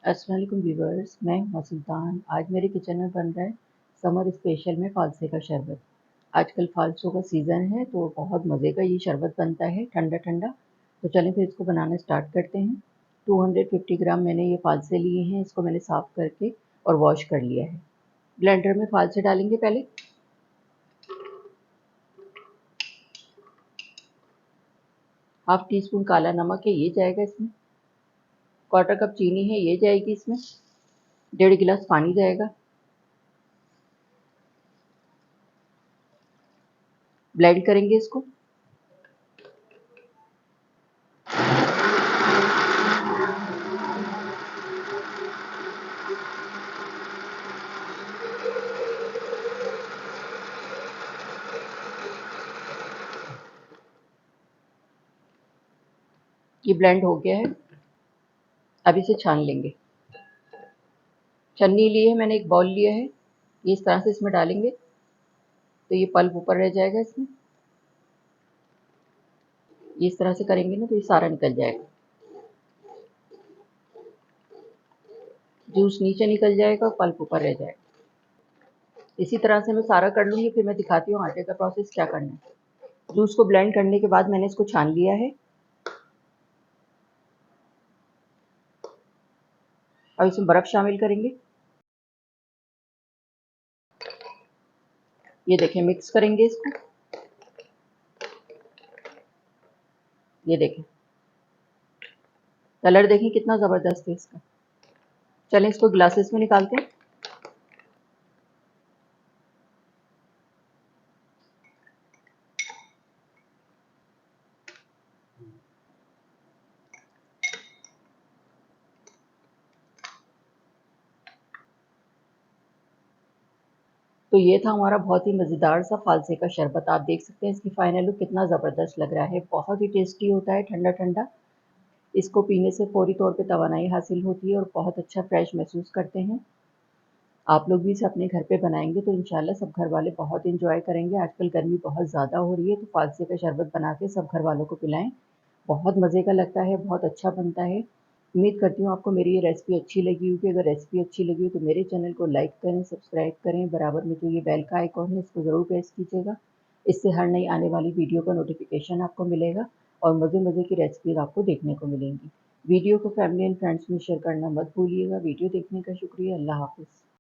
अस्सलाम वालेकुम व्यूवर्स, मैं हूं सुल्तान। आज मेरे किचन में बन रहा है समर स्पेशल में फ़ालसे का शरबत। आजकल फ़ालसों का सीज़न है तो बहुत मज़े का ये शरबत बनता है ठंडा ठंडा। तो चलें फिर इसको बनाना स्टार्ट करते हैं। 250 ग्राम मैंने ये फ़ालसे लिए हैं, इसको मैंने साफ़ करके और वॉश कर लिया है। ब्लेंडर में फ़ालसे डालेंगे पहले। हाफ़ टी स्पून काला नमक है, ये जाएगा इसमें। 1/4 कप चीनी है, ये जाएगी इसमें। 1.5 गिलास पानी जाएगा। ब्लेंड करेंगे इसको। ये ब्लेंड हो गया है। अब इसे छान लेंगे। छन्नी ली है मैंने, एक बाउल लिया है, ये इस तरह से इसमें डालेंगे तो ये पल्प ऊपर रह जाएगा इसमें। ये इस तरह से करेंगे ना तो ये सारा निकल जाएगा, जूस नीचे निकल जाएगा और पल्प ऊपर रह जाएगा। इसी तरह से मैं सारा कर लूँगी, फिर मैं दिखाती हूँ आटे का प्रोसेस क्या करना है। जूस को ब्लेंड करने के बाद मैंने इसको छान लिया है। अब इसमें बर्फ़ शामिल करेंगे। ये देखें, मिक्स करेंगे इसको। ये देखें, कलर देखें कितना ज़बरदस्त है इसका। चलें इसको ग्लासेस में निकालते हैं। तो ये था हमारा बहुत ही मज़ेदार सा फ़ालसे का शरबत। आप देख सकते हैं इसकी फ़ाइनल लुक कितना ज़बरदस्त लग रहा है। बहुत ही टेस्टी होता है ठंडा ठंडा। इसको पीने से फ़ौरी तौर पे तवानाई हासिल होती है और बहुत अच्छा फ्रेश महसूस करते हैं। आप लोग भी इसे अपने घर पे बनाएँगे तो इंशाल्लाह सब घर वाले बहुत एंजॉय करेंगे। आजकल गर्मी बहुत ज़्यादा हो रही है तो फ़ालसे का शरबत बना के सब घर वालों को पिलाएँ। बहुत मज़े का लगता है, बहुत अच्छा बनता है। उम्मीद करती हूँ आपको मेरी ये रेसिपी अच्छी लगी होगी। अगर रेसिपी अच्छी लगी हो तो मेरे चैनल को लाइक करें, सब्सक्राइब करें। बराबर में जो ये बेल का आइकॉन है इसको ज़रूर प्रेस कीजिएगा। इससे हर नई आने वाली वीडियो का नोटिफ़िकेशन आपको मिलेगा और मज़े-मज़े की रेसिपीज़ आपको देखने को मिलेंगी। वीडियो को फैमिली एंड फ्रेंड्स में शेयर करना मत भूलिएगा। वीडियो देखने का शुक्रिया। अल्लाह हाफ़िज़।